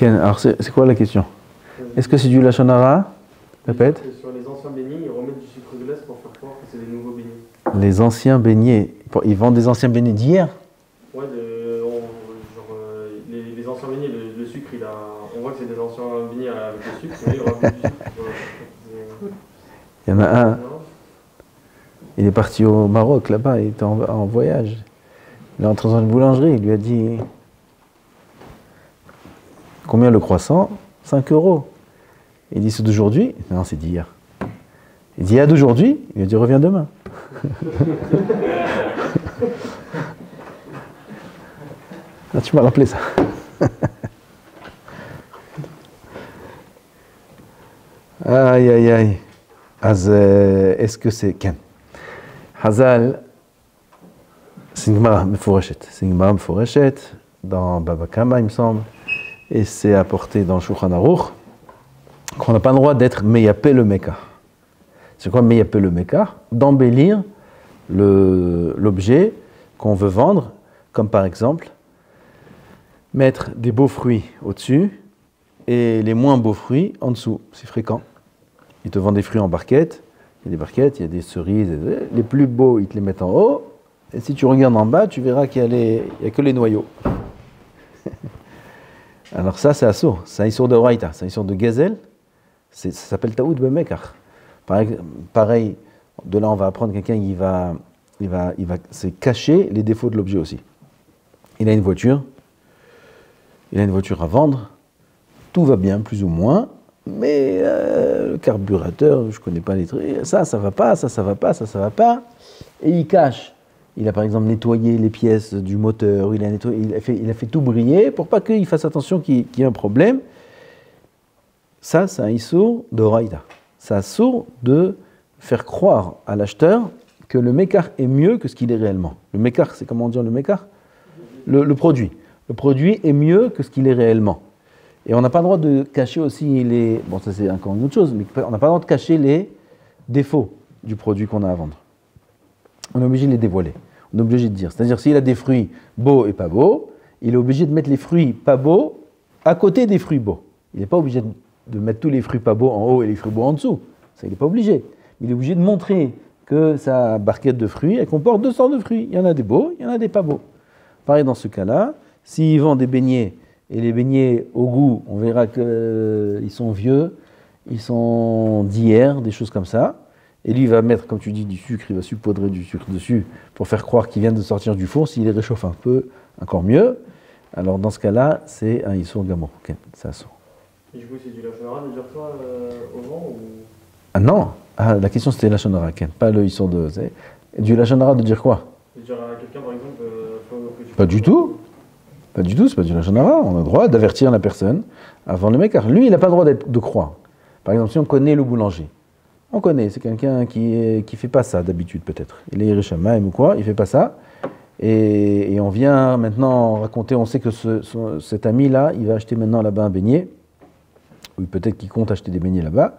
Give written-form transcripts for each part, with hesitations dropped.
Alors c'est quoi la question? Est-ce que c'est du Lachon Hara? Répète. Sur les anciens beignets, ils remettent du sucre glace pour faire croire que c'est des nouveaux beignets. Les anciens beignets. Ils vendent des anciens beignets d'hier? Ouais, les anciens beignets, le sucre, on voit que c'est des anciens beignets avec le sucre, mais ils rajoutent du sucre. Il y en a un. Il est parti au Maroc, là-bas, il était en voyage. Il est entré dans une boulangerie, il lui a dit combien le croissant? 5 €. Il dit c'est d'aujourd'hui? Non, c'est d'hier. Il dit il y a d'aujourd'hui? Il lui a dit reviens demain. Ah, tu m'as rappelé ça. Aïe aïe aïe. Est-ce que c'est Ken? Hazal, c'est une Gemara Meforeshet. C'est une Gemara Meforeshet dans Baba Kama, il me semble, et c'est apporté dans Shulchan Aruch qu'on n'a pas le droit d'être meyapé le mekar. C'est quoi meyapé le mekar? D'embellir l'objet qu'on veut vendre, comme par exemple mettre des beaux fruits au-dessus et les moins beaux fruits en dessous. C'est fréquent. Ils te vendent des fruits en barquette. Il y a des barquettes, il y a des cerises. Les plus beaux, ils te les mettent en haut. Et si tu regardes en bas, tu verras qu'il n'y a que les noyaux. Alors ça, c'est assour. C'est un issour de Horaïta. C'est un issour de Gezel. Ça s'appelle Taoud Bemekar. Pareil, de là, on va apprendre quelqu'un qui va se cacher les défauts de l'objet aussi. Il a une voiture à vendre. Tout va bien, plus ou moins. Mais le carburateur, je ne connais pas les trucs, ça va pas, ça va pas, ça va pas. Et il cache. Il a par exemple nettoyé les pièces du moteur, il a fait tout briller pour pas qu'il fasse attention qu'il y ait un problème. Ça, c'est un issour de Horaïta. C'est un issour de faire croire à l'acheteur que le mékar est mieux que ce qu'il est réellement. Le mékar, c'est comment dire le mékar? Le produit. Le produit est mieux que ce qu'il est réellement. Et on n'a pas le droit de cacher aussi les... Bon, ça c'est encore une autre chose, mais on n'a pas le droit de cacher les défauts du produit qu'on a à vendre. On est obligé de les dévoiler. On est obligé de dire. C'est-à-dire, s'il a des fruits beaux et pas beaux, il est obligé de mettre les fruits pas beaux à côté des fruits beaux. Il n'est pas obligé de mettre tous les fruits pas beaux en haut et les fruits beaux en dessous. Ça, il n'est pas obligé. Il est obligé de montrer que sa barquette de fruits, elle comporte 2 sortes de fruits. Il y en a des beaux, il y en a des pas beaux. Pareil dans ce cas-là, s'il vend des beignets, et les beignets, au goût, on verra qu'ils sont vieux, ils sont d'hier, des choses comme ça. Et lui, il va mettre, comme tu dis, du sucre, il va saupoudrer du sucre dessus pour faire croire qu'il vient de sortir du four. S'il les réchauffe un peu, encore mieux. Alors, dans ce cas-là, c'est un issour gamo. Okay, c'est un issour. Et du coup, c'est du Lachon Hara de dire ça au vent ou... Ah non, la question c'était Lachon Hara, pas le issour de... Du Lachon Hara de dire quoi? De dire à quelqu'un, par exemple, que tu... Pas du tout. Pas du tout, c'est pas du Lachon Hara. On a le droit d'avertir la personne avant le mékar. Lui, il n'a pas le droit de croire. Par exemple, si on connaît le boulanger, on connaît, c'est quelqu'un qui fait pas ça d'habitude peut-être. Il est Yerushalayim ou quoi, il fait pas ça. Et on vient maintenant raconter, on sait que cet ami-là, il va acheter maintenant là-bas un beignet, ou peut-être qu'il compte acheter des beignets là-bas.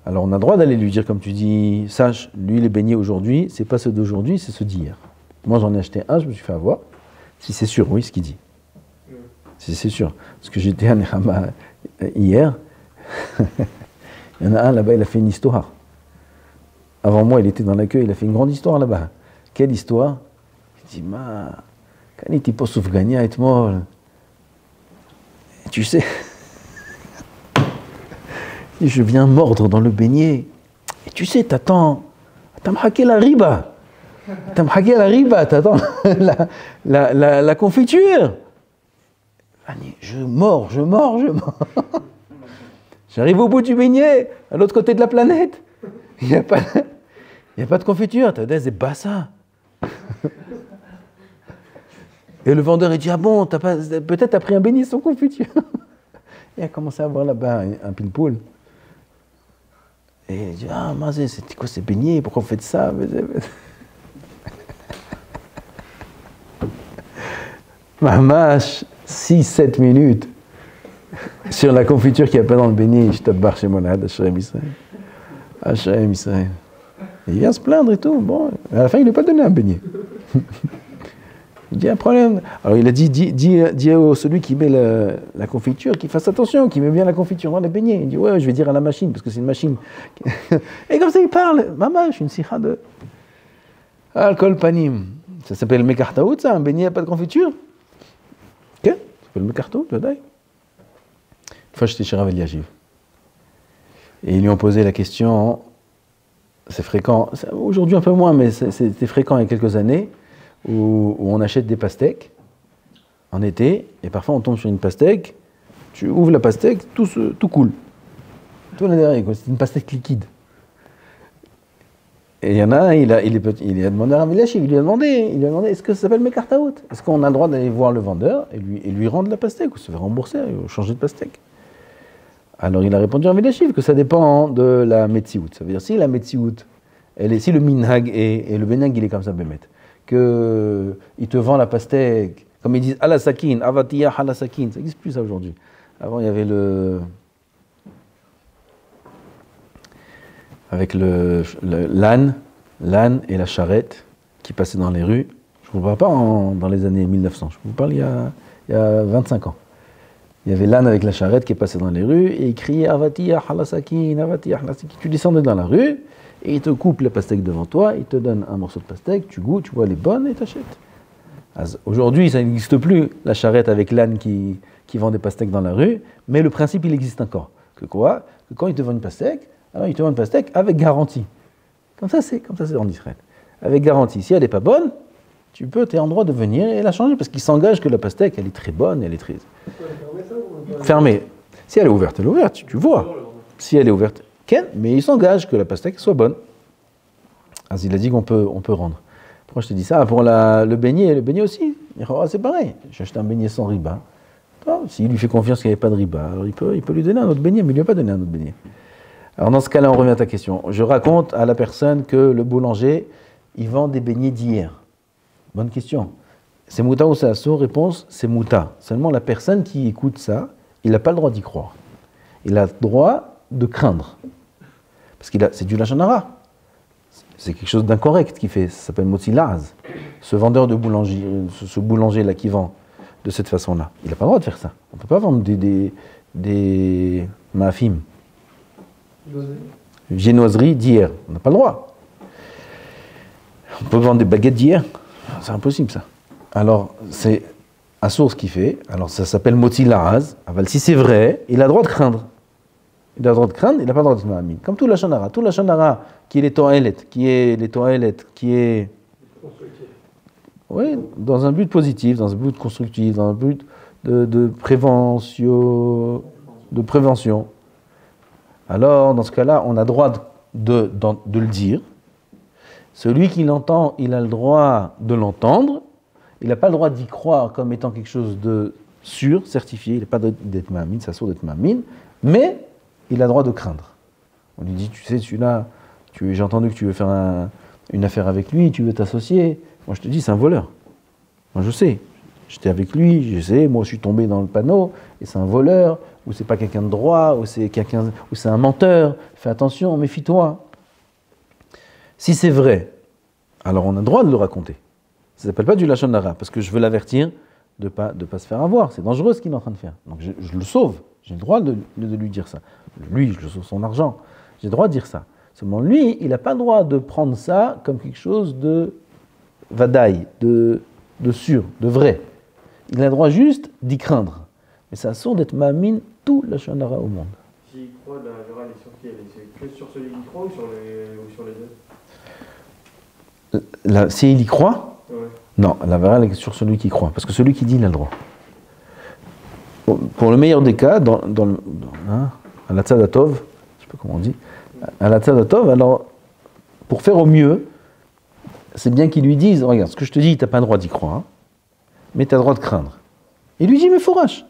Alors on a le droit d'aller lui dire, comme tu dis, sache, lui les beignets aujourd'hui, c'est pas ceux d'aujourd'hui, c'est ceux d'hier. Moi j'en ai acheté un, je me suis fait avoir. Si c'est sûr, oui, ce qu'il dit. Si c'est sûr. Parce que j'étais à Nehama hier, il y en a un là-bas, il a fait une histoire. Avant moi, il était dans l'accueil, il a fait une grande histoire là-bas. Quelle histoire? Il dit, quand il était pas soufgania et mort, tu sais, je viens mordre dans le beignet. Et tu sais, t'attends m'hacké la riba. T'attends la confiture. Je mords. J'arrive au bout du beignet, à l'autre côté de la planète. Il n'y a pas de confiture, t'as des bassins. Et le vendeur, il dit, ah bon, peut-être t'as pris un beignet sans confiture. Il a commencé à voir là-bas un pile-poule. Et il dit, ah, mazé, c'était quoi ces beignets? Pourquoi vous faites ça? Mamache, 6-7 minutes sur la confiture qu'il n'y a pas dans le beignet. Je te barre chez Monad, Hachem Israël. Et il vient se plaindre et tout. Bon, à la fin, il ne lui a pas donné un beignet. Il dit un problème. Alors il a dit, dis à celui qui met la confiture, qu'il fasse attention, qu'il met bien la confiture dans les beignets. Il dit, ouais, je vais dire à la machine, parce que c'est une machine. Et comme ça, il parle. Maman, je suis une sikha de alcool panim. Ça s'appelle mekartaout, ça, un beignet, pas de confiture. Ok, ça s'appelle mekartaout, badaï. Une fois, j'étais chez Rav Eliashiv. Et ils lui ont posé la question, c'est fréquent, aujourd'hui un peu moins, mais c'était fréquent il y a quelques années, où on achète des pastèques en été, et parfois on tombe sur une pastèque, tu ouvres la pastèque, tout coule. Tout l'intérieur, c'est une pastèque liquide. Et il y en a un, il a demandé à Rav Eliashiv, il lui a demandé, est-ce que ça s'appelle mekartaout? Est-ce qu'on a le droit d'aller voir le vendeur et lui rendre la pastèque, ou se faire rembourser, ou changer de pastèque? Alors il a répondu à Rav Eliashiv que ça dépend de la metsiout. Ça veut dire si la metsiout, si le minhag et le benhag il est comme ça, bémet, que il te vend la pastèque, comme ils disent alasakin, avatiyah alasakin, ça n'existe plus ça aujourd'hui. Avant il y avait avec l'âne et la charrette qui passaient dans les rues. Je ne vous parle pas dans les années 1900, je vous parle il y a 25 ans. Il y avait l'âne avec la charrette qui passait dans les rues et il criait Avatiyah halasakin, Avatiyah halasakin. Tu descendais dans la rue et il te coupe la pastèque devant toi, il te donne un morceau de pastèque, tu goûtes, tu vois, elle est bonne et t'achètes. Aujourd'hui, ça n'existe plus, la charrette avec l'âne qui vend des pastèques dans la rue, mais le principe, il existe encore. Que quoi? Que quand il te vend une pastèque, alors il te vend une pastèque avec garantie. Comme ça, c'est en Israël. Avec garantie. Si elle n'est pas bonne, tu es en droit de venir et la changer parce qu'il s'engage que la pastèque, elle est très bonne, elle est très fermée. Si elle est ouverte, tu vois. Si elle est ouverte, mais il s'engage que la pastèque soit bonne. Alors, il a dit qu'on peut rendre. Pourquoi je te dis ça? Pour le beignet aussi, c'est pareil. J'ai acheté un beignet sans riba. S'il lui fait confiance qu'il n'y avait pas de riba, alors il peut lui donner un autre beignet, mais il ne lui a pas donné un autre beignet. Alors dans ce cas-là, on revient à ta question. Je raconte à la personne que le boulanger, il vend des beignets d'hier. Bonne question. C'est mouta ou c'est assour? Réponse, c'est mouta. Seulement la personne qui écoute ça, il n'a pas le droit d'y croire. Il a le droit de craindre. Parce que c'est du lachon hara. C'est quelque chose d'incorrect qu'il fait. Ça s'appelle motzi laz. Ce vendeur de boulangerie, ce boulanger-là qui vend de cette façon-là, il n'a pas le droit de faire ça. On ne peut pas vendre des mafim. Viennoiserie d'hier. On n'a pas le droit. On peut vendre des baguettes d'hier. C'est impossible ça. Alors, c'est Assour ce qu'il fait. Alors, ça s'appelle Motzi Laraz. Si c'est vrai, il a le droit de craindre. Il a le droit de craindre, il n'a pas le droit de se ma'amin. Comme tout la chanara. Tout la chanara qui est les toilettes, qui est. Oui, dans un but positif, dans un but constructif, dans un but de prévention. Alors, dans ce cas-là, on a le droit de le dire. Celui qui l'entend, il a le droit de l'entendre. Il n'a pas le droit d'y croire comme étant quelque chose de sûr, certifié. Il n'a pas d'être ma'amin, ça sort d'être ma'amin. Mais il a le droit de craindre. On lui dit, tu sais, celui-là, j'ai entendu que tu veux faire une affaire avec lui, tu veux t'associer. Moi, je te dis, c'est un voleur. Moi, je sais. J'étais avec lui, je sais, moi, je suis tombé dans le panneau, et c'est un voleur, ou c'est pas quelqu'un de droit, ou c'est un menteur. Fais attention, méfie-toi. Si c'est vrai, alors on a le droit de le raconter. Ça ne s'appelle pas du lachon hara, parce que je veux l'avertir de pas se faire avoir. C'est dangereux ce qu'il est en train de faire. Donc je le sauve. J'ai le droit de lui dire ça. Lui, je le sauve son argent. J'ai le droit de dire ça. Seulement lui, il n'a pas le droit de prendre ça comme quelque chose de vadaï, de sûr, de vrai. Il a le droit juste d'y craindre. Mais ça sourd d'être ma'amin tout lachon hara au monde. S'il croit, la Torah est sur qui? C'est que sur celui qui croit ou sur les deux? S'il y croit, ouais. Non, la Torah est sur celui qui croit. Parce que celui qui dit, il a le droit. Pour le meilleur des cas, à la tzadatov, je ne sais pas comment on dit, à la tzadatov, alors, pour faire au mieux, c'est bien qu'ils lui disent, regarde, ce que je te dis, tu n'as pas le droit d'y croire, mais tu as le droit de craindre. Il lui dit, mais fourrache,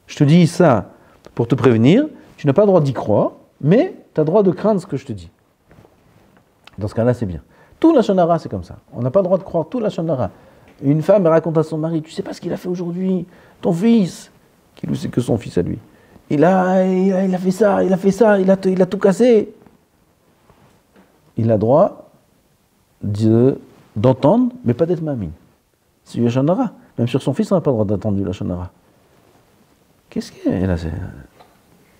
je te dis ça pour te prévenir, tu n'as pas le droit d'y croire, mais tu as le droit de craindre ce que je te dis. Dans ce cas-là, c'est bien. Tout la shonara, c'est comme ça. On n'a pas le droit de croire tout la shonara. Une femme elle raconte à son mari, tu sais pas ce qu'il a fait aujourd'hui, ton fils, qui lui sait que son fils à lui. Il a fait ça, il a tout cassé. Il a droit d'entendre, mais pas d'être ma'amin. C'est du Lachon Hara. Même sur son fils, on n'a pas le droit d'attendre du Lachon Hara. Qu'est-ce qu'elle est là?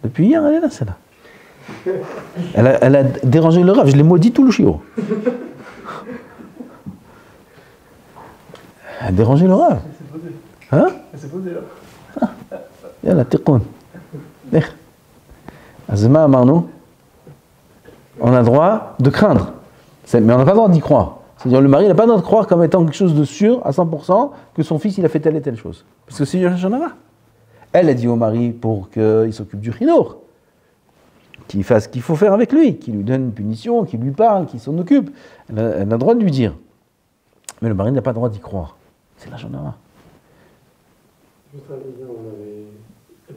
Depuis hier, elle est là, celle-là. Elle a dérangé le Rav, je l'ai maudit tout le chiot. Elle a dérangé le Rav. Hein? Elle s'est posée là. Yalla, tiqoun. Azma Amarnou, on a le droit de craindre, mais on n'a pas le droit d'y croire. C'est-à-dire le mari n'a pas le droit de croire comme étant quelque chose de sûr à 100% que son fils il a fait telle et telle chose. Parce que c'est du Lachon Hara. Elle a dit au mari pour qu'il s'occupe du chinour, qu'il fasse ce qu'il faut faire avec lui, qu'il lui donne une punition, qu'il lui parle, qu'il s'en occupe. Elle a le droit de lui dire. Mais le mari n'a pas le droit d'y croire. C'est Lachon Hara.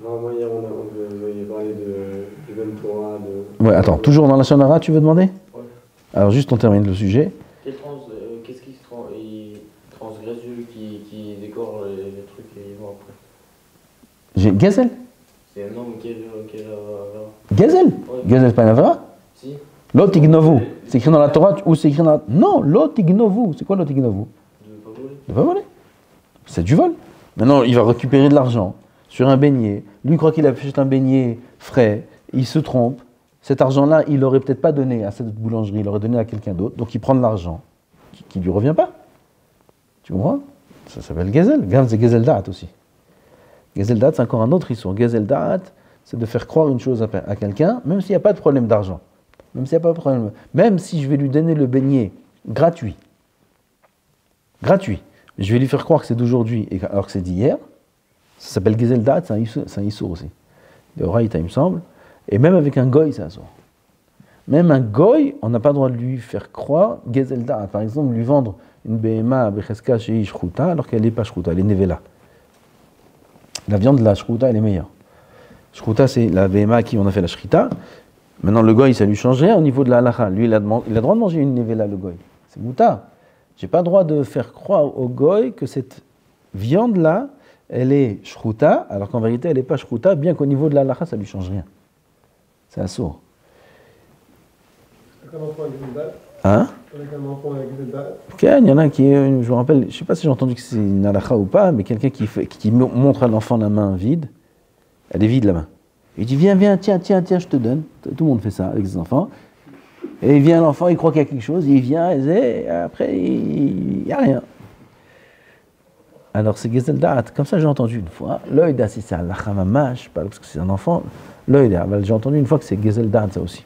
Vraiment, hier, on avait parlé du même Torah. Ouais, attends, toujours dans Lachon Hara, tu veux demander? Ouais. Alors, juste on termine le sujet. Qu'est-ce qui transgresse Dieu qui décore les trucs et ils vont après? J'ai Gazel. C'est un homme qui est Gazel. Ouais. Gazel, c'est pas une avera? Si. Lot ignovu. C'est écrit dans la Torah ou c'est écrit dans la... Non, lot ignovu. C'est quoi lot ignovu? De pas voler. De pas voler. C'est du vol. Maintenant, il va récupérer de l'argent sur un beignet. Lui croit qu'il a acheté un beignet frais. Il se trompe. Cet argent-là, il l'aurait peut-être pas donné à cette boulangerie. Il l'aurait donné à quelqu'un d'autre. Donc, il prend de l'argent qui lui revient pas. Tu comprends? Ça s'appelle Gazel. Gazel, c'est Gazel Da'at aussi. Gazel Da'at, c'est encore un autre histoire. Gazel Da'at, c'est de faire croire une chose à quelqu'un, même s'il n'y a pas de problème d'argent. Même s'il n'y a pas de problème. Même si je vais lui donner le beignet gratuit. Gratuit. Je vais lui faire croire que c'est d'aujourd'hui alors que c'est d'hier. Ça s'appelle Gazel Da'at, c'est un issour aussi. De Horaïta, il me semble. Et même avec un goy, c'est un sourd. Même un goy, on n'a pas le droit de lui faire croire Gazel Da'at. Par exemple, lui vendre une BMA à Becheska chez Shrouta alors qu'elle n'est pas Shrouta, elle est Nevela. La viande de la Shrouta, elle est meilleure. Shrouta, c'est la BMA à qui on a fait la Shrita. Maintenant, le goy, ça lui changeait au niveau de la halacha. Lui, il a le droit de manger une Nevela, le goy. C'est mouta. J'ai pas le droit de faire croire au goy que cette viande-là, elle est Shrouta, alors qu'en vérité, elle n'est pas Shrouta, bien qu'au niveau de la halacha, ça lui change rien. C'est un sourd. Hein? Il y en a qui, je me rappelle, je ne sais pas si j'ai entendu que c'est une halakha ou pas, mais quelqu'un qui montre à l'enfant la main vide, elle est vide la main. Il dit viens, tiens, je te donne. Tout le monde fait ça avec ses enfants. Et il vient l'enfant, il croit qu'il y a quelque chose, il vient, et après il n'y a rien. Alors c'est Gazel Da'at, comme ça j'ai entendu une fois. L'œil d'A, si c'est halakha mamash, pas parce que c'est un enfant, l'œil d'A, j'ai entendu une fois que c'est Gazel Da'at ça aussi.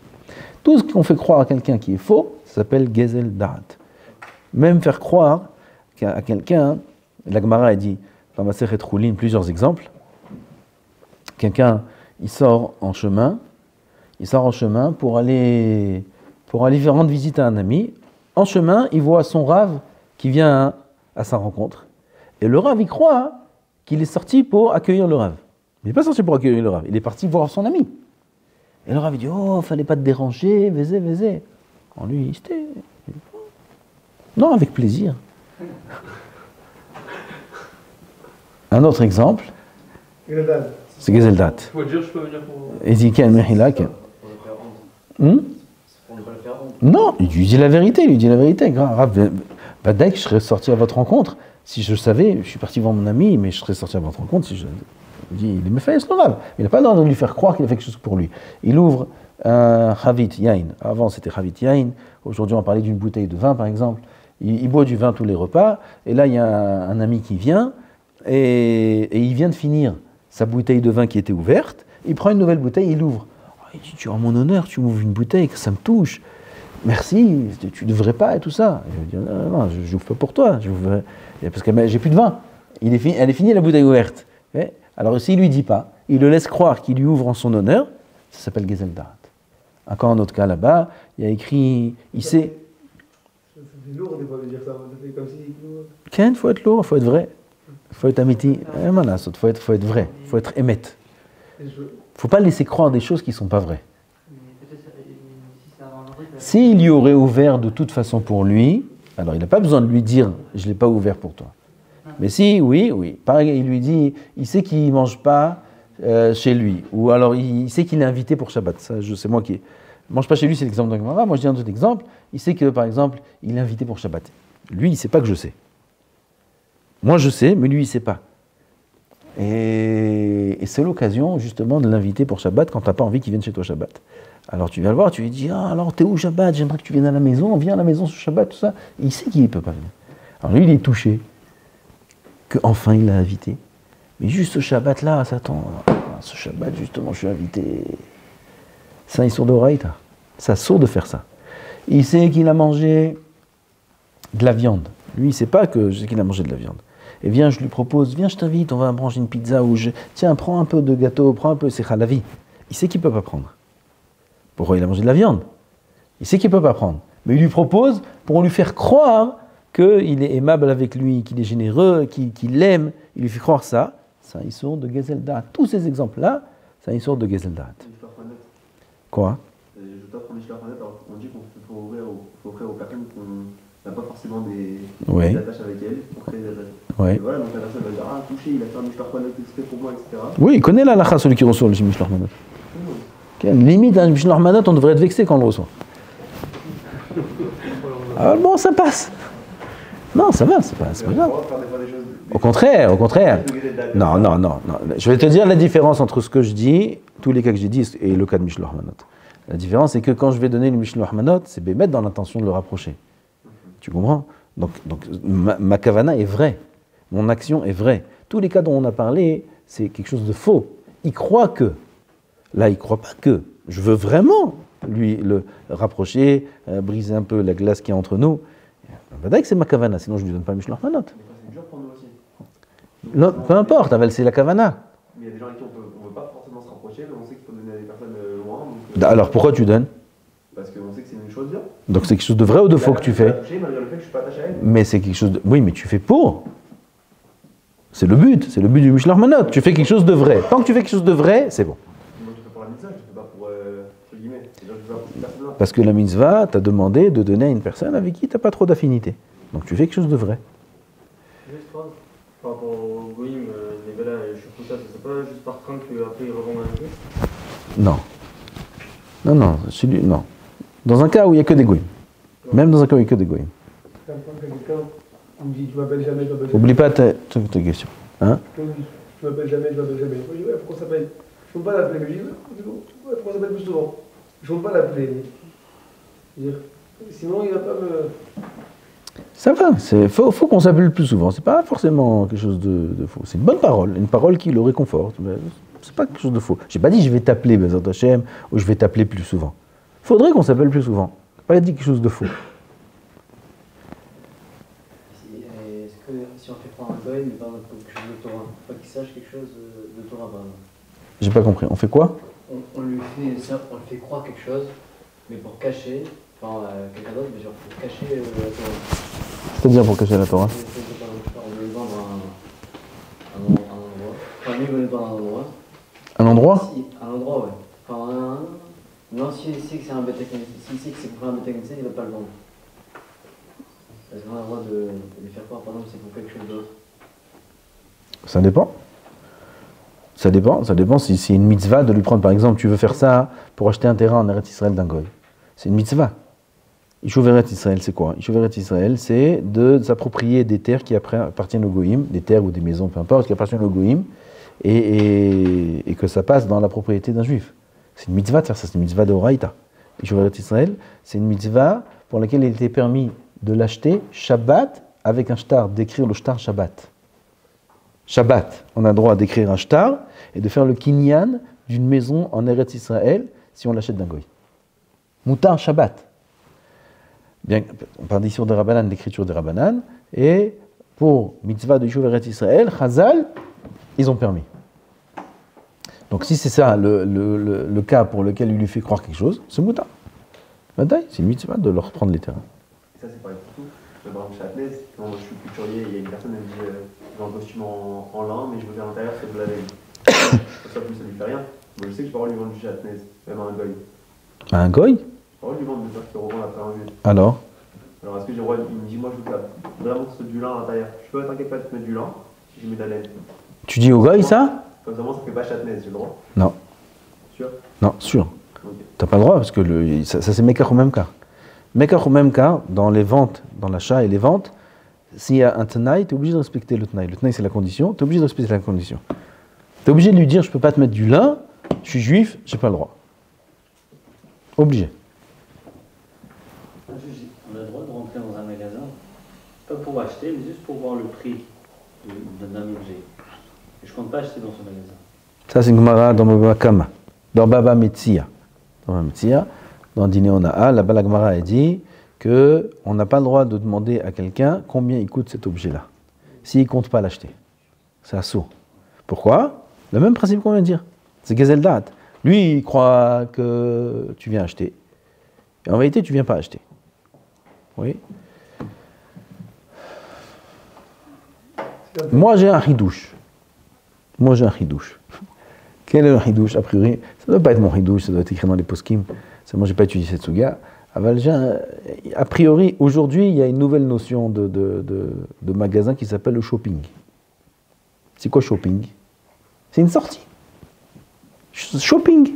Tout ce qu'on fait croire à quelqu'un qui est faux, ça s'appelle Gazel Da'at. Même faire croire à quelqu'un, la Gemara a dit, dans ma Masechet Choulin, plusieurs exemples. Quelqu'un, il sort en chemin pour aller rendre visite à un ami. En chemin, il voit son rave qui vient à sa rencontre. Et le rave, il croit qu'il est sorti pour accueillir le rave. Il n'est pas sorti pour accueillir le rave, il est parti voir son ami. Et le rave, il dit, oh, fallait pas te déranger, vézé. En lui, c'était... Non, avec plaisir. Un autre exemple, c'est Gazel Da'at. Faut dire, je peux venir pour. Il dit, Ken Mehilak. Non, il lui dit la vérité. Grave, dès que je serais sorti à votre rencontre, si je savais, je suis parti voir mon ami, mais je serais sorti à votre rencontre, si je... Il dit, il me fait le rave. Il n'a pas le droit de lui faire croire qu'il a fait quelque chose pour lui. Il ouvre un Chavit Yain. Avant, c'était Chavit Yain. Aujourd'hui, on parlait d'une bouteille de vin, par exemple. Il boit du vin tous les repas. Et là, il y a un ami qui vient. Et il vient de finir sa bouteille de vin qui était ouverte. Il prend une nouvelle bouteille, il l'ouvre. Il dit, tu as mon honneur, tu m'ouvres une bouteille, que ça me touche. Merci, tu ne devrais pas et tout ça. Et je dis, non, je n'ouvre pas pour toi. Parce que j'ai plus de vin. Elle est finie la bouteille ouverte. Alors s'il ne lui dit pas, il le laisse croire qu'il lui ouvre en son honneur, ça s'appelle Gazel Da'at. Encore un autre cas là-bas, il y a écrit, il sait... C'est lourd des fois de dire ça, c'est comme si... Il faut être lourd, il faut être vrai. Il faut être amiti, il faut être vrai, il faut être émet. Il ne faut pas laisser croire des choses qui ne sont pas vraies. S'il y aurait ouvert de toute façon pour lui, alors il n'a pas besoin de lui dire « je ne l'ai pas ouvert pour toi ». Mais si, oui. Pareil, il lui dit, il sait qu'il ne mange pas chez lui. Ou alors, il sait qu'il est invité pour Shabbat. Ça, c'est moi qui... ne mange pas chez lui, c'est l'exemple d'un Gemara. Moi, je dis un autre exemple. Il sait que, par exemple, il est invité pour Shabbat. Lui, il ne sait pas que je sais. Moi, je sais, mais lui, il ne sait pas. Et c'est l'occasion, justement, de l'inviter pour Shabbat quand tu n'as pas envie qu'il vienne chez toi Shabbat. Alors, tu viens le voir, tu lui dis, ah, alors, t'es où Shabbat? J'aimerais que tu viennes à la maison, viens à la maison sur Shabbat, tout ça. Et il sait qu'il ne peut pas venir. Alors, lui, il est touché qu'enfin, il l'a invité. Mais juste ce Shabbat-là, Satan, ce Shabbat, justement, je suis invité. C'est un issour de Horaïta. Ça sourd de faire ça. Il sait qu'il a mangé de la viande. Lui, il ne sait pas que je sais qu'il a mangé de la viande. Et viens, je lui propose, viens, je t'invite, on va manger une pizza ou tiens, prends un peu de gâteau, prends un peu, c'est khalavi. Il sait qu'il ne peut pas prendre. Pourquoi il a mangé de la viande? Il sait qu'il ne peut pas prendre. Mais il lui propose pour lui faire croire qu'il est aimable avec lui, qu'il est généreux, qu'il l'aime. Il lui fait croire ça. C'est un issour de Gezeldat. Tous ces exemples-là, c'est un issour de Gezeldat. Quoi? Je t'offre un Mishloach Manot, alors on dit qu'il faut offrir aux personnes qu'on n'a pas forcément des attaches avec elles, pour créer des attaches. Ouais. Et voilà, donc la personne va dire, ah, touché, il a fait un Mishloach Manot exprès pour moi, etc. Oui, il connaît la halakha, celui qui reçoit le Mishloach Manot. Limite, un Mishloach Manot, on devrait être vexé quand on le reçoit. Alors bon, ça passe. Non, ça va, c'est pas grave. Au contraire. Non. Je vais te dire la différence entre ce que je dis, tous les cas que j'ai dit, et le cas de Mishloach Manot. La différence, c'est que quand je vais donner le Mishloach Manot, c'est mettre dans l'intention de le rapprocher. Tu comprends? Donc ma kavana est vraie. Mon action est vraie. Tous les cas dont on a parlé, c'est quelque chose de faux. Il croit que. Là, il ne croit pas que. Je veux vraiment lui le rapprocher, briser un peu la glace qui est entre nous. Peut-être que c'est ma kavana, sinon je ne lui donne pas le Mishloach Manot. C'est dur pour nous aussi. Non, peu importe, c'est la kavana. Mais il y a des gens avec qui on ne veut pas forcément se rapprocher, mais on sait qu'il faut donner à des personnes loin. Donc, Alors pourquoi tu donnes? Parce qu'on sait que c'est une chose bien. Donc c'est quelque chose de vrai ou de faux que tu fais? Malgré le fait que je suis pas attaché à elle. Mais c'est quelque chose de... Oui, mais tu fais pour. C'est le but du Mishloach Manot. Tu fais quelque chose de vrai. Tant que tu fais quelque chose de vrai, c'est bon. Moi je fais pour la mitzvah, je ne fais pas pour entre guillemets. C'est-à-dire que je fais pas pour cette personne-là. Parce que la mitzvah t'a demandé de donner à une personne avec qui tu n'as pas trop d'affinité. Donc tu fais quelque chose de vrai. Juste par rapport au Goïm, les Bella et Choukouta, c'est pas juste par crainte qu'après ils revendent un juif? Non. Non. Dans un cas où il n'y a que des goïms. Même dans un cas où il n'y a que des goïms. Quand quelqu'un me dit, tu m'appelles jamais, je m'appelle jamais. Oublie pas ta question. Hein? Tu m'appelles jamais, je m'appelle jamais. Moi, je dis, ouais, pourquoi ça s'appelle? Je ne peux pas l'appeler. Mais je dis, ouais, pourquoi ça s'appelle plus souvent? Je ne peux pas l'appeler. Sinon, il ne va pas me. Ça va, faut qu'on s'appelle plus souvent. C'est pas forcément quelque chose de faux. C'est une bonne parole, une parole qui le réconforte. Mais c'est pas quelque chose de faux. J'ai pas dit je vais t'appeler Bezat Hashem ou je vais t'appeler plus souvent. Faudrait qu'on s'appelle plus souvent. Pas dit quelque chose de faux. Est-ce que si on fait prendre un goy, mais par exemple quelque chose de Torah, pas qu'il sache quelque chose de Torah, par exemple. J'ai pas compris. On fait quoi? On lui fait croire quelque chose, mais pour cacher, enfin quelqu'un d'autre, mais genre pour cacher la Torah. C'est-à-dire pour cacher la Torah? On veut lui vendre un endroit. Enfin, lui, il veut lui vendre un endroit. Un endroit? Si, un endroit, ouais. Enfin, non, s'il sait que c'est un bête s'il sait que c'est pour faire un bête il ne va pas le vendre. Est-ce qu'on a le droit de lui faire croire, par exemple, c'est pour quelque chose d'autre? Ça dépend. Ça dépend si c'est une mitzvah de lui prendre, par exemple, tu veux faire ça pour acheter un terrain en Eretz Israël d'un goy. C'est une mitzvah. Ishuv Eretz Israël, c'est quoi? Ishuv Eretz Israël, c'est de s'approprier des terres qui après appartiennent au goïm, des terres ou des maisons, peu importe, qui appartiennent au goïm, et que ça passe dans la propriété d'un juif. C'est une mitzvah de faire ça, c'est une mitzvah de Horaïta. Ishuv Eretz Israël, c'est une mitzvah pour laquelle il était permis de l'acheter Shabbat avec un shtar, d'écrire le shtar Shabbat. Shabbat, on a le droit d'écrire un shtar et de faire le kinyan d'une maison en Eretz Israël si on l'achète d'un goy. Moutar Shabbat. Bien, on parle d'ici de Rabbanan, l'écriture de Rabbanan, et pour mitzvah de Yishuv Eretz Israël, Chazal, ils ont permis. Donc si c'est ça le cas pour lequel il lui fait croire quelque chose, c'est moutar. C'est une mitzvah de leur prendre les terrains. Et ça c'est pareil pour tout. Par exemple, chez Atlas, quand je suis couturier, il y a une personne qui me dit je veux un costume en lin, mais je veux faire l'intérieur, c'est de la laine. Ça lui fait rien. Moi je sais que je peux pas lui vendre du chez Atlas, même à un goy. À un goy? Je peux pas lui vendre de faire qu'il revend après un juif. Alors est-ce que j'ai le droit, il me dit moi je veux vraiment que ce soit du lin à l'intérieur. Je peux t'inquiète pas de mettre du lin si je mets de la laine. Tu dis au goy ça? Comme ça, moi ça fait pas Chatnez, j'ai le droit. Non. Sûr? Non, sûr. Okay. T'as pas le droit parce que ça c'est Mekar ou même cas. Mekar ou même cas, dans les ventes, dans l'achat et les ventes, s'il y a un tenaï, tu es obligé de respecter le tenaï. Le tenaï, c'est la condition, tu es obligé de respecter la condition. Tu es obligé de lui dire, je ne peux pas te mettre du lin, je suis juif, je n'ai pas le droit. Obligé. On a le droit de rentrer dans un magasin, pas pour acheter, mais juste pour voir le prix d'un objet. Et je ne compte pas acheter dans ce magasin. Ça, c'est une Gemara dans Baba Kama, dans Baba Metzia. Dans Baba Metzia, dans Dîner Ona'a, là-bas la Gemara a dit qu'on n'a pas le droit de demander à quelqu'un combien il coûte cet objet-là, s'il ne compte pas l'acheter. C'est assaut. Pourquoi? Le même principe qu'on vient de dire. C'est Gezel Dat. Lui, il croit que tu viens acheter. Et en vérité, tu ne viens pas acheter. Oui. Moi, j'ai un hidouche. Quel est le hidouche? A priori, ça ne doit pas être mon hidouche, ça doit être écrit dans les poskim. Moi, je n'ai pas étudié cette souga. A priori, aujourd'hui, il y a une nouvelle notion de magasin qui s'appelle le shopping. C'est quoi shopping? C'est une sortie. Shopping.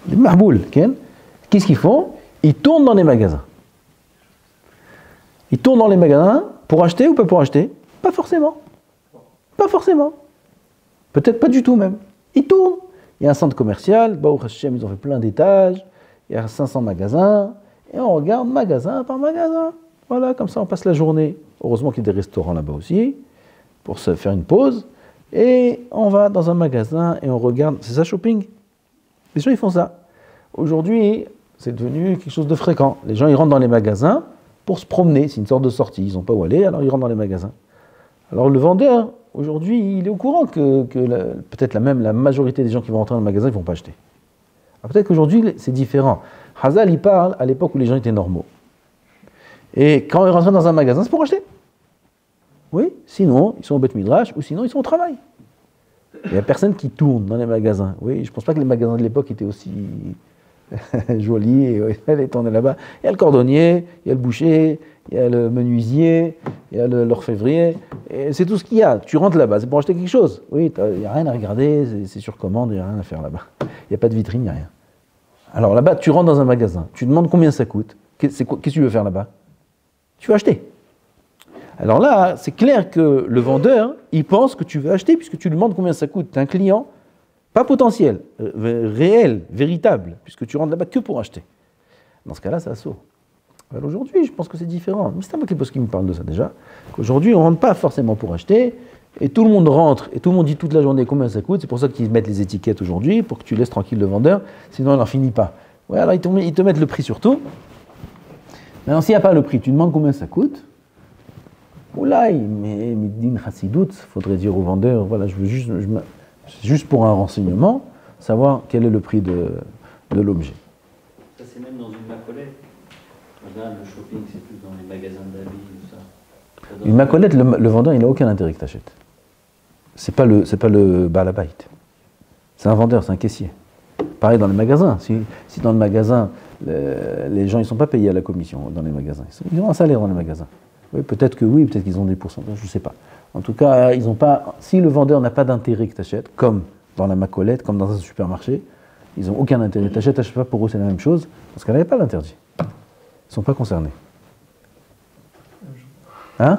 Les mahboul, qu'est-ce qu'ils font? Ils tournent dans les magasins. Ils tournent dans les magasins pour acheter ou pas pour acheter? Pas forcément. Pas forcément. Peut-être pas du tout même. Ils tournent. Il y a un centre commercial, Baruch Hashem, ils ont fait plein d'étages, il y a 500 magasins, et on regarde magasin par magasin. Voilà, comme ça on passe la journée. Heureusement qu'il y a des restaurants là-bas aussi, pour se faire une pause, et on va dans un magasin et on regarde. C'est ça shopping? Les gens ils font ça. Aujourd'hui, c'est devenu quelque chose de fréquent. Les gens ils rentrent dans les magasins pour se promener, c'est une sorte de sortie. Ils n'ont pas où aller, alors ils rentrent dans les magasins. Alors le vendeur, aujourd'hui, il est au courant que peut-être la majorité des gens qui vont rentrer dans le magasin, ils ne vont pas acheter. Alors peut-être qu'aujourd'hui, c'est différent. Hazal, il parle à l'époque où les gens étaient normaux. Et quand ils rentraient dans un magasin, c'est pour acheter. Oui, sinon, ils sont au Beth Midrash, ou sinon, ils sont au travail. Il n'y a personne qui tourne dans les magasins. Oui, je ne pense pas que les magasins de l'époque étaient aussi jolis, et elle est tournée là-bas. Il y a le cordonnier, il y a le boucher, il y a le menuisier, il y a l'orfèvrier, et c'est tout ce qu'il y a. Tu rentres là-bas, c'est pour acheter quelque chose. Oui, il n'y a rien à regarder, c'est sur commande, il n'y a rien à faire là-bas. Il n'y a pas de vitrine, il n'y a rien. Alors là-bas, tu rentres dans un magasin, tu demandes combien ça coûte. Qu'est-ce que tu veux faire là-bas? Tu veux acheter. Alors là, c'est clair que le vendeur, il pense que tu veux acheter puisque tu lui demandes combien ça coûte. Tu es un client, pas potentiel, réel, véritable, puisque tu rentres là-bas que pour acheter. Dans ce cas-là, ça saut. Alors aujourd'hui, je pense que c'est différent. Mais c'est un peu qui me parle de ça déjà. Qu'aujourd'hui, on ne rentre pas forcément pour acheter, et tout le monde rentre, et tout le monde dit toute la journée combien ça coûte. C'est pour ça qu'ils mettent les étiquettes aujourd'hui, pour que tu laisses tranquille le vendeur, sinon il n'en finit pas. Ouais, alors ils te mettent le prix sur tout. Maintenant, s'il n'y a pas le prix, tu demandes combien ça coûte. Oulaï, mais Midin Chassidout, il faudrait dire au vendeur, voilà, juste pour un renseignement, savoir quel est le prix de l'objet. Ça, c'est même dans une macolette. En général, le shopping, c'est plus dans les magasins d'habits, tout ça. Une macolette, le vendeur, il n'a aucun intérêt que tu achètes. C'est pas le balabait. C'est un vendeur, c'est un caissier. Pareil dans les magasins. Si dans le magasin, les gens, ils ne sont pas payés à la commission dans les magasins. Ils ont un salaire dans les magasins. Oui, peut-être qu'ils ont des pourcentages, je ne sais pas. En tout cas, ils n'ont pas. Si le vendeur n'a pas d'intérêt que tu achètes, comme dans la macolette, comme dans un supermarché, ils n'ont aucun intérêt. Tu achètes pas, pour eux c'est la même chose, parce qu'elle n'avait pas l'interdit. Ils ne sont pas concernés. Hein?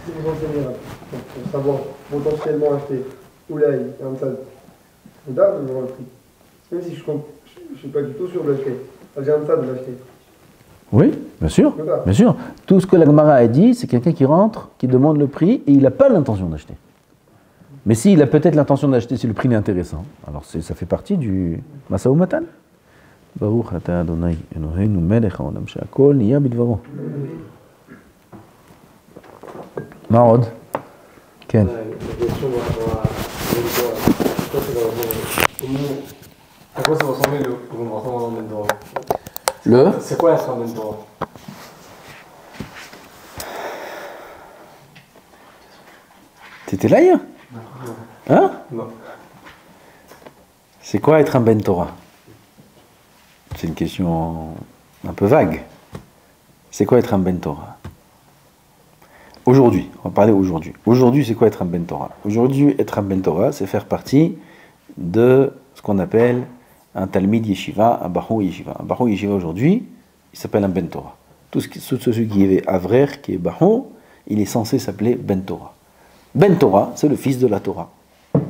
Si vous enseignez là, pour savoir potentiellement acheter Oulaï et Hamsad, on garde devant le prix. Même si je ne suis pas du tout sûr de l'acheter. J'ai Hamsad de l'acheter. Oui, bien sûr, bien sûr. Tout ce que la Gemara a dit, c'est quelqu'un qui rentre, qui demande le prix, et il n'a pas l'intention d'acheter. Mais s'il a peut-être l'intention d'acheter si le prix est intéressant, alors ça fait partie du Masa Umatan. Baruch ata Adonai Eloheinu melech haolam she'akol niya bidvaro. Marod. Ken. La question à quoi ça va ressembler le rentrement dans le Ben Torah? C'est quoi être un Ben Torah? T'étais là hier? Hein? Non. C'est quoi être un Ben Torah? C'est une question un peu vague. C'est quoi être un Ben Torah? Aujourd'hui, on va parler aujourd'hui. Aujourd'hui, c'est quoi être un Ben Torah? Aujourd'hui, être un Ben Torah, c'est faire partie de ce qu'on appelle un Talmid Yeshiva, un Bahou Yeshiva. Un Bahou Yeshiva aujourd'hui, il s'appelle un Ben Torah. tout celui qui est Avrer, qui est Bahon, il est censé s'appeler Ben Torah. Ben Torah, c'est le fils de la Torah.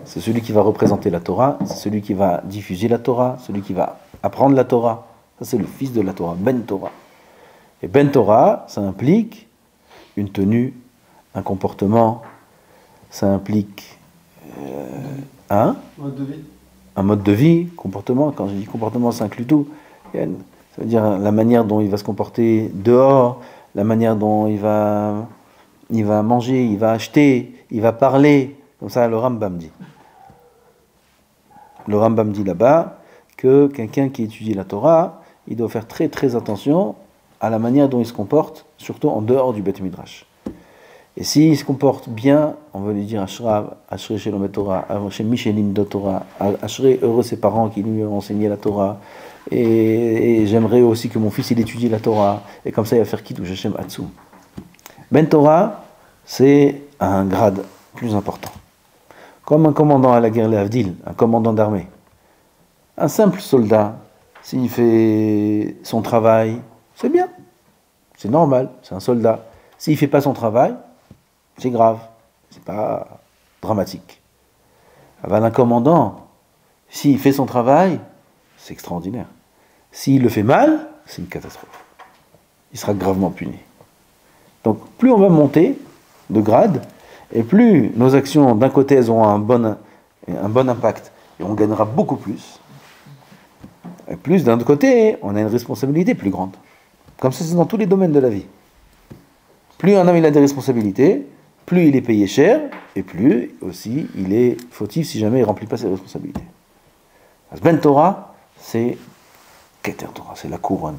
C'est celui qui va représenter la Torah, c'est celui qui va diffuser la Torah, celui qui va apprendre la Torah. Ça, c'est le fils de la Torah, Ben Torah. Et Ben Torah, ça implique une tenue, un comportement, ça implique Mode de vie. un mode de vie, comportement. Quand je dis comportement, ça inclut tout. Ça veut dire la manière dont il va se comporter dehors, la manière dont il va manger, il va acheter, il va parler. Comme ça, le Rambam dit. Le Rambam dit là-bas que quelqu'un qui étudie la Torah, il doit faire très très attention à la manière dont il se comporte, surtout en dehors du Beth Midrash. Et s'il se comporte bien, on va lui dire Ashrav, Ashrei Shelom Torah, Ashrei Mishelim de Torah, Ashrei heureux ses parents qui lui ont enseigné la Torah, et j'aimerais aussi que mon fils il étudie la Torah, et comme ça il va faire Kiddush Hashem Hatsu. Ben Torah, c'est un grade plus important. Comme un commandant à la guerre Avdil, un commandant d'armée. Un simple soldat, s'il fait son travail, c'est bien, c'est normal, c'est un soldat. S'il ne fait pas son travail, c'est grave, c'est pas dramatique. Avec un commandant, s'il fait son travail, c'est extraordinaire. S'il le fait mal, c'est une catastrophe. Il sera gravement puni. Donc plus on va monter de grade, et plus nos actions d'un côté elles auront un bon impact, et on gagnera beaucoup plus, et plus d'un autre côté, on a une responsabilité plus grande. Comme ça, c'est dans tous les domaines de la vie. Plus un homme il a des responsabilités, plus il est payé cher, et plus aussi il est fautif si jamais il ne remplit pas ses responsabilités. Ben Torah, c'est Keter Torah, c'est la couronne,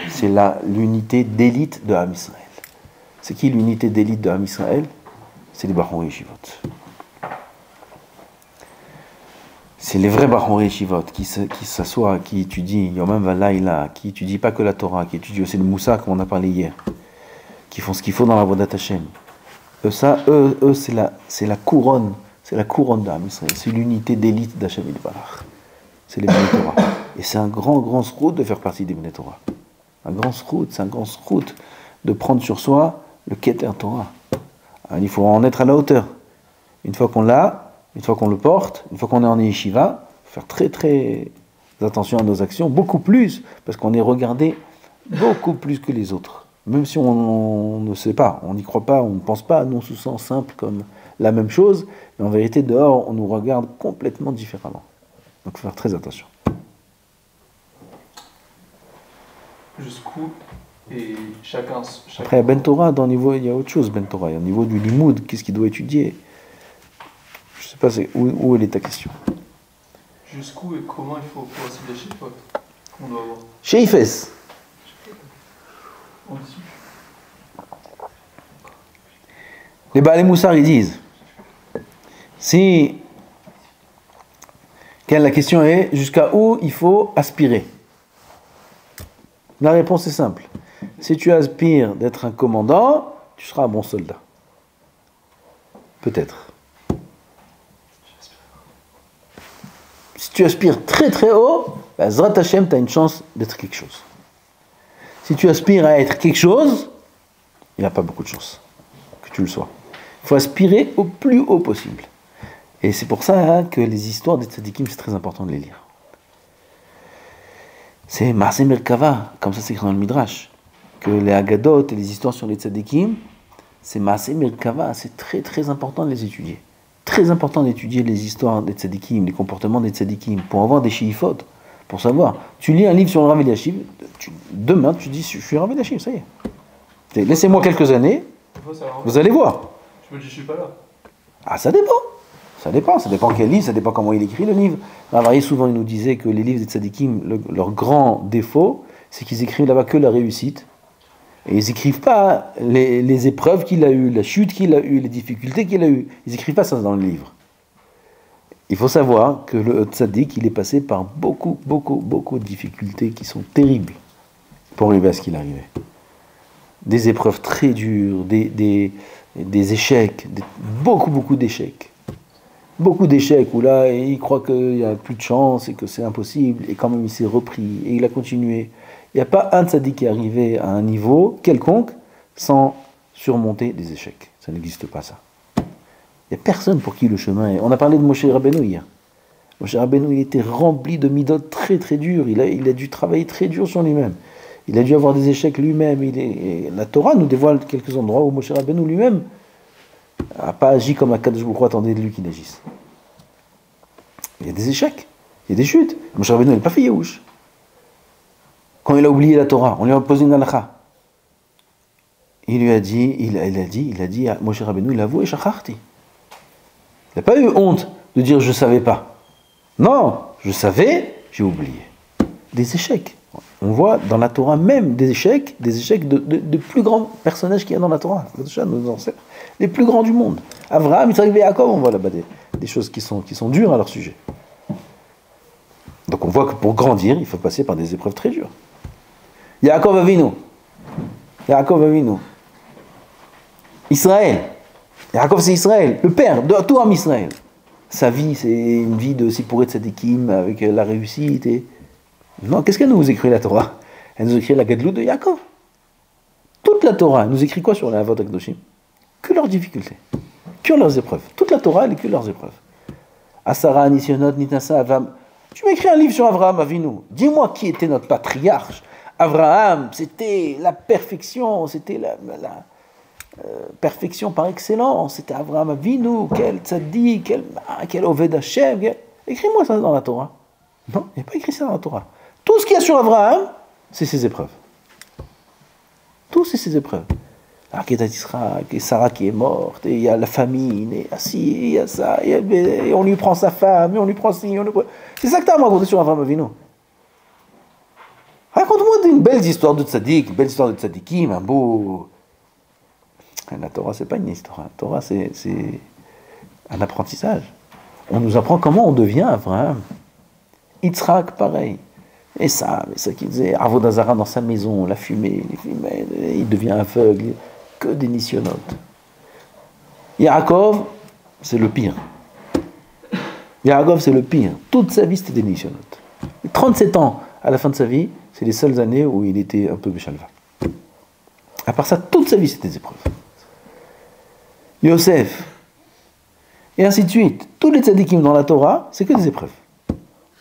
c'est l'unité d'élite de Ham Israël. C'est qui l'unité d'élite de Ham Israël? C'est les Bahon Yeshivot. C'est les vrais Bahon Yeshivot qui s'assoient, qui étudient Yomam Valaïla, qui étudient pas que la Torah, qui étudient aussi le Moussa, comme on a parlé hier, qui font ce qu'il faut dans la Vodat Hashem. Eux, c'est la couronne de Ham Israël, c'est l'unité d'élite d'Hashem Yitbarach. C'est les Bnei Torah. Et c'est un grand srout de faire partie des Bnei Torah. C'est un grand srout de prendre sur soi le Keter Torah. Il faut en être à la hauteur. Une fois qu'on l'a, une fois qu'on le porte, une fois qu'on est en yeshiva, faire très très attention à nos actions, beaucoup plus, parce qu'on est regardé beaucoup plus que les autres. Même si on ne sait pas, on n'y croit pas, on ne pense pas, nous on se sent simple comme la même chose, mais en vérité dehors on nous regarde complètement différemment. Donc il faut faire très attention. Jusqu'où et chacun... Après, Ben Torah, dans le niveau, il y a autre chose, Ben Torah. Il y a au niveau du limoud, qu'est-ce qu'il doit étudier? Je ne sais pas où elle est ta question. Jusqu'où et comment il faut aussi les chiffres qu'on doit avoir? Chez Ifes. Les Baalei Moussar, ils disent, la question est, jusqu'à où il faut aspirer? La réponse est simple. Si tu aspires d'être un commandant, tu seras un bon soldat. Peut-être. Si tu aspires très très haut, Zrat Hashem, tu as une chance d'être quelque chose. Si tu aspires à être quelque chose, il n'y a pas beaucoup de chance que tu le sois. Il faut aspirer au plus haut possible. Et c'est pour ça que les histoires des tzadikim, c'est très important de les lire. C'est Maaseh Merkava, comme ça c'est écrit dans le Midrash, que les Haggadot et les histoires sur les tzadikim, c'est Maaseh Merkava, c'est très très important de les étudier. Très important d'étudier les histoires des tzadikim, les comportements des tzadikim, pour avoir des shiifot, pour savoir. Tu lis un livre sur le Rav Eliashiv, demain tu dis, je suis Rav Eliashiv, ça y est. Laissez-moi quelques années, vous allez voir. Je me dis, je suis pas là. Ah, ça dépend. Ça dépend quel livre, ça dépend comment il écrit le livre. Rav, souvent il nous disait que les livres des tzadikim, leur grand défaut, c'est qu'ils écrivent là-bas que la réussite. Et ils n'écrivent pas les épreuves qu'il a eues, la chute qu'il a eue, les difficultés qu'il a eues. Ils n'écrivent pas ça dans le livre. Il faut savoir que le tzaddik, il est passé par beaucoup de difficultés qui sont terribles pour arriver à ce qu'il arrivait. Des épreuves très dures, des échecs, beaucoup d'échecs. Beaucoup d'échecs où là, il croit qu'il n'y a plus de chance et que c'est impossible, et quand même il s'est repris, et il a continué. Il n'y a pas un tzaddik qui est arrivé à un niveau quelconque sans surmonter des échecs. Ça n'existe pas, ça. Il n'y a personne pour qui le chemin est... On a parlé de Moshe Rabbeinu hier. Moshe Rabbeinu, il était rempli de midot très très durs. Il a dû travailler très dur sur lui-même. Il a dû avoir des échecs lui-même. Et la Torah nous dévoile quelques endroits où Moshe Rabbeinu lui-même n'a pas agi comme Akadosh Baruch Hu attendait de lui qu'il agisse. Il y a des échecs, il y a des chutes. Moshe Rabbeinu n'a pas fait Yehush. Quand il a oublié la Torah, on lui a posé une halakha. Il lui a dit, il a dit à Moshe Rabbeinu, il a avoué Shacharti. Il n'a pas eu honte de dire je ne savais pas. Non, je savais, j'ai oublié. Des échecs. On voit dans la Torah même des échecs de plus grands personnages qu'il y a dans la Torah. Les plus grands du monde. Avraham, Yitzhak et Yaakov, on voit là-bas des choses qui sont dures à leur sujet. Donc on voit que pour grandir, il faut passer par des épreuves très dures. Yaakov Avinu. Israël. Yaakov, c'est Israël, le père de tout homme Israël. Sa vie, c'est une vie de Sipurei Tzadikim avec la réussite. Non, qu'est-ce qu'elle nous écrit la Torah? Elle nous écrit la Gadlut de Yaakov. Toute la Torah, elle nous écrit quoi sur les Avot HaKadoshim? Que leurs difficultés, que leurs épreuves. Toute la Torah, elle est que leurs épreuves. Asara, Nisyonot, Nitnasa, Avam. Tu m'écris un livre sur Avraham Avinu. Dis-moi qui était notre patriarche. Avraham, c'était la perfection, c'était la perfection par excellence. C'était Avraham Avinu, quel tzaddik, quel Oved Hashem. Écris-moi ça dans la Torah. Non, il n'y a pas écrit ça dans la Torah. Tout ce qu'il y a sur Avraham, c'est ses épreuves. Tout, c'est ses épreuves. Alors qu'il y a Sarah qui est morte, et il y a la famine, et il y a ça, et on lui prend sa femme, et on lui prend ci, c'est ça que tu as à me raconter sur Avraham Avinu. Raconte-moi une belle histoire de tzaddik, une belle histoire de tzaddikim, un beau... La Torah, c'est pas une histoire. La Torah, c'est un apprentissage. On nous apprend comment on devient Avraham. Yitzhak, pareil. Et ça qu'il disait, Avodazara dans sa maison, la fumée, les fumées, il devient aveugle, que des nisyonotes. Yaakov, c'est le pire. Yaakov, c'est le pire. Toute sa vie, c'était des nisyonotes. 37 ans, à la fin de sa vie, c'est les seules années où il était un peu béchalva. À part ça, toute sa vie, c'était des épreuves. Yosef, et ainsi de suite. Tous les tzadikim dans la Torah, c'est que des épreuves.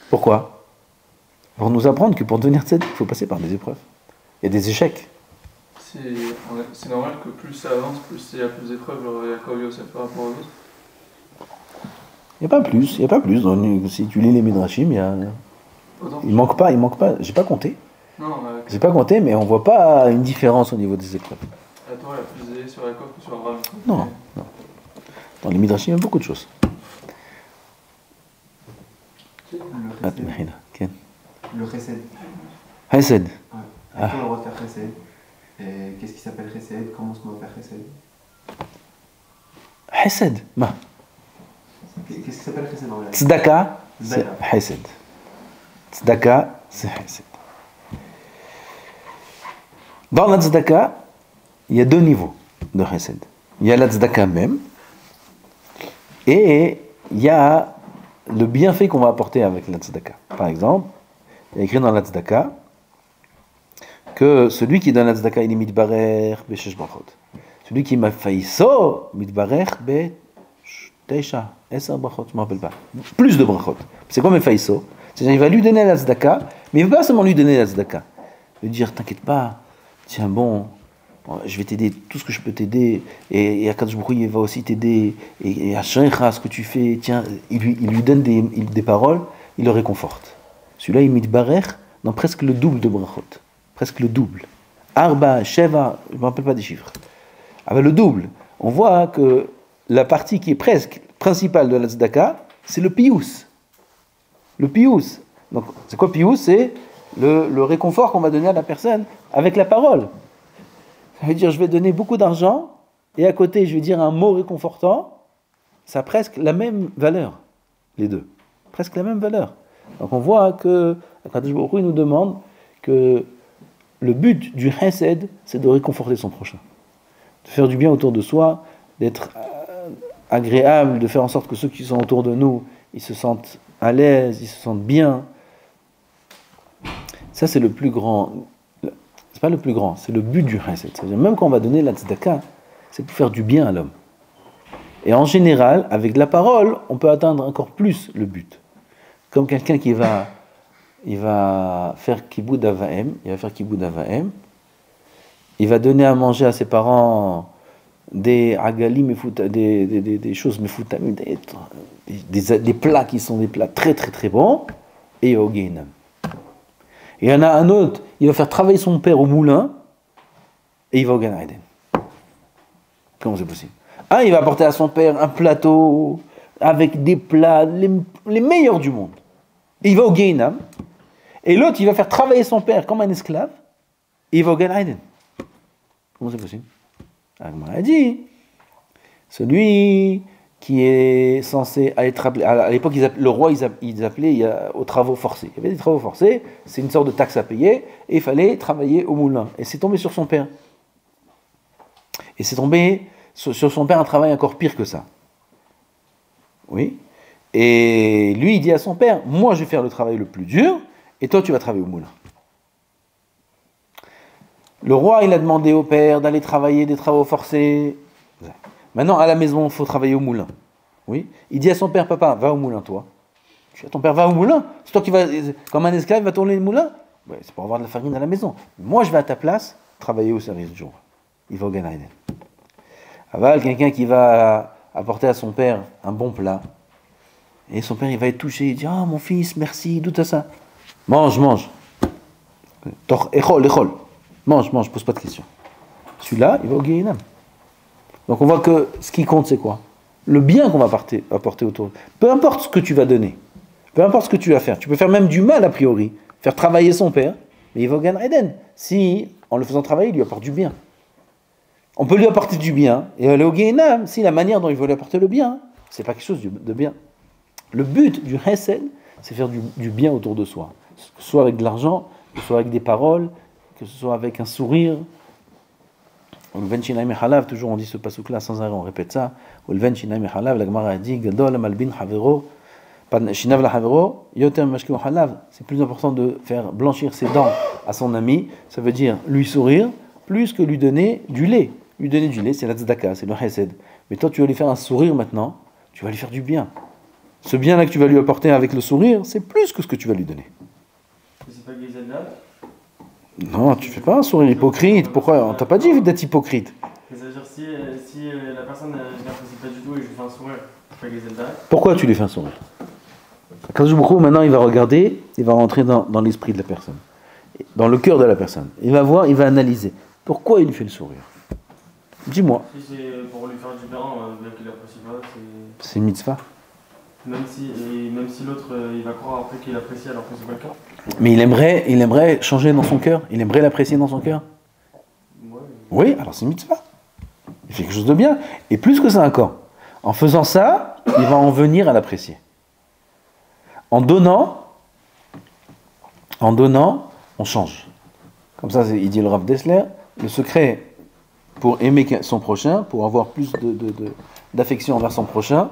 Pourquoi? Pour nous apprendre que pour devenir tzaddik, il faut passer par des épreuves. Il y a des échecs. C'est normal que plus ça avance, plus il y a plus d'épreuves, genre Yaakov Yosef par rapport aux autres. Il n'y a pas plus. Si tu lis les Midrashim, il manque pas. J'ai pas compté. Non, j'ai pas compté, mais on voit pas une différence au niveau des épreuves. La Torah est plus aisée sur Yaakov que sur Abraham. Non. Dans les Midrashim, il y a beaucoup de choses. Le chesed. Chesed. Ouais. On a le droit de faire chesed. Et qu'est-ce qui s'appelle chesed? Comment on doit faire chesed? Chesed. Qu'est-ce qui s'appelle chesed en réalité? Tzedaka, c'est chesed. Tzedaka, c'est chesed. Dans la tzedaka, il y a deux niveaux de chesed. Il y a la tzedaka même, et il y a le bienfait qu'on va apporter avec la tzedaka. Par exemple, il y a écrit dans la tzedaka que celui qui donne la tzedaka, il est mitbarer beshesh brachot. Celui qui m'a faïso, mitbarer be teisha, esa brachot, je ne me rappelle pas. Plus de brachot. C'est quoi mefaïso? C'est-à-dire, il va lui donner la tzedaka, mais il ne va pas seulement lui donner la tzedaka. Il va lui dire, t'inquiète pas, tiens bon, je vais t'aider, tout ce que je peux t'aider, et Akadosh Baruch Hu, il va aussi t'aider, et à ce que tu fais, tiens, il lui donne des paroles, il le réconforte. Celui-là, il mitbarer dans presque le double de brachot. Presque le double. Arba, Sheva, je ne me rappelle pas des chiffres. Avec le double, on voit que la partie qui est presque principale de la tzedaka, c'est le pious. Le pious. Donc, c'est quoi pious? C'est le réconfort qu'on va donner à la personne avec la parole. Ça veut dire, je vais donner beaucoup d'argent, et à côté, je vais dire un mot réconfortant. Ça a presque la même valeur, les deux. Presque la même valeur. Donc, on voit que Akadosh Baruch Hu nous demande que le but du chesed, c'est de réconforter son prochain. De faire du bien autour de soi, d'être agréable, de faire en sorte que ceux qui sont autour de nous, ils se sentent à l'aise, ils se sentent bien. Ça, c'est le plus grand C'est pas le plus grand, c'est le but du chesed. C'est-à-dire, même quand on va donner la tzedaka, c'est pour faire du bien à l'homme. Et en général, avec la parole, on peut atteindre encore plus le but. Comme quelqu'un qui va faire kiboud avaem, il va donner à manger à ses parents des agalim, des choses mefoutam, des plats qui sont des plats très très très bons, et au Guéhenam. Et il y en a un autre, il va faire travailler son père au moulin, et il va au Gan Eden. Comment c'est possible? Un, il va apporter à son père un plateau avec des plats les meilleurs du monde. Et il va au Guéhenam. Et l'autre, il va faire travailler son père comme un esclave, et il va au Gan Eden. Comment c'est possible? Agmar a dit, celui qui est censé être appelé, à l'époque, le roi, ils appelaient aux travaux forcés. Il y avait des travaux forcés, c'est une sorte de taxe à payer, et il fallait travailler au moulin. Et c'est tombé sur son père. Et c'est tombé sur son père un travail encore pire que ça. Oui. Et lui, il dit à son père, moi je vais faire le travail le plus dur, et toi tu vas travailler au moulin. Le roi, il a demandé au père d'aller travailler des travaux forcés. Maintenant, à la maison, il faut travailler au moulin. Oui. Il dit à son père, papa, va au moulin, toi. Ton père va au moulin. C'est toi qui vas, comme un esclave, va tourner le moulin. Ouais, c'est pour avoir de la farine à la maison. Moi, je vais à ta place travailler au service du jour. Il va au Gan Eden. Aval, quelqu'un qui va apporter à son père un bon plat. Et son père, il va être touché. Il dit, ah, mon fils, merci, d'où t'as ça? Mange. Echol. Mange, pose pas de questions. Celui-là, il va au Guéhenam. Donc on voit que ce qui compte, c'est quoi? Le bien qu'on va apporter autour. Peu importe ce que tu vas donner, peu importe ce que tu vas faire, tu peux faire même du mal a priori, faire travailler son père, mais il va au Gan Eden. Si, en le faisant travailler, il lui apporte du bien. On peut lui apporter du bien et aller au Guéhenam si la manière dont il veut lui apporter le bien, c'est pas quelque chose de bien. Le but du Hesed, c'est faire du bien autour de soi. Que ce soit avec de l'argent, que ce soit avec des paroles, que ce soit avec un sourire. Ou le ven shinaim halav, toujours on dit ce pasuk-là sans arrêt, on répète ça. Ou le ven shinaim halav, la Gemara a dit, gadol malbin havero, shinav la havero, yoter mashki halav. C'est plus important de faire blanchir ses dents à son ami, ça veut dire lui sourire, plus que lui donner du lait. Lui donner du lait, c'est la tzedaka, c'est le hesed. Mais toi, tu vas lui faire un sourire maintenant, tu vas lui faire du bien. Ce bien-là que tu vas lui apporter avec le sourire, c'est plus que ce que tu vas lui donner. C'est pas Gezelda? Non, tu fais pas un sourire hypocrite. Pourquoi? On t'a pas dit d'être hypocrite. C'est-à-dire si la personne n'apprécie pas du tout et je lui fais un sourire, c'est pas Gezelda? Pourquoi tu lui fais un sourire? Kadosh Baruch Hu, maintenant il va regarder, il va rentrer dans l'esprit de la personne, dans le cœur de la personne. Il va voir, il va analyser. Pourquoi il lui fait le sourire? Dis-moi. Si c'est pour lui faire du bien, bien qu'il apprécie pas, c'est... C'est mitzvah. Même si l'autre il va croire après qu'il apprécie alors que c'est pas le cas. Mais il aimerait changer dans son cœur. Il aimerait l'apprécier dans son cœur. Ouais. Oui, alors c'est mitzvah. Il fait quelque chose de bien. Et plus que ça encore. En faisant ça, il va en venir à l'apprécier. En donnant, on change. Comme ça, il dit le Rav Dessler, le secret pour aimer son prochain, pour avoir plus d'affection envers son prochain,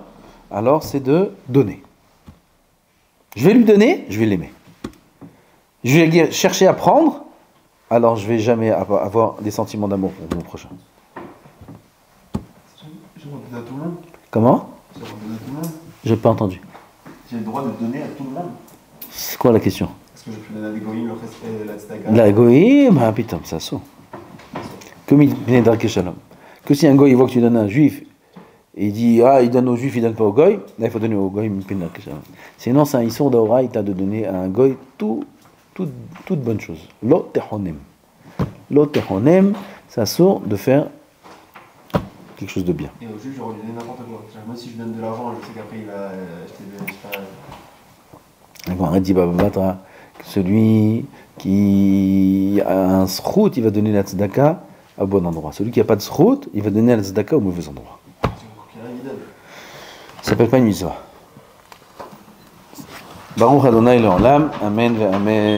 alors c'est de donner. Je vais lui donner, je vais l'aimer. Je vais chercher à prendre, alors je ne vais jamais avoir des sentiments d'amour pour mon prochain. J'ai le droit de donner à tout le monde. Comment? J'ai le droit de donner à tout le monde. Je n'ai pas entendu. J'ai le droit de donner à tout le monde. C'est quoi la question? Est-ce que je peux donner à des goïms le respect de la tzedaka? La goïm, ah putain, ça saut. Comme il venait d'Arké Shalom. Que si un goï voit que tu donnes à un juif, et il dit, ah, il donne aux juifs, il donne pas aux goïs, là il faut donner aux goïs, sinon c'est un issour d'Aoraïta de donner à un goï toute bonne chose. Lo tehonem. Lo tehonem, ça sort de faire quelque chose de bien. Et au juif, j'aurais lui donné n'importe quoi. Moi, si je donne de l'argent, je sais qu'après il va acheter de. Arrête dit Baba, celui qui a un srout, il va donner la tzedaka au bon endroit. Celui qui n'a pas de srout, il va donner la tzedaka au mauvais endroit. Ça s'appelle pas une mitzvah. Baruch Adonai Le'olam, Amen ve Amen.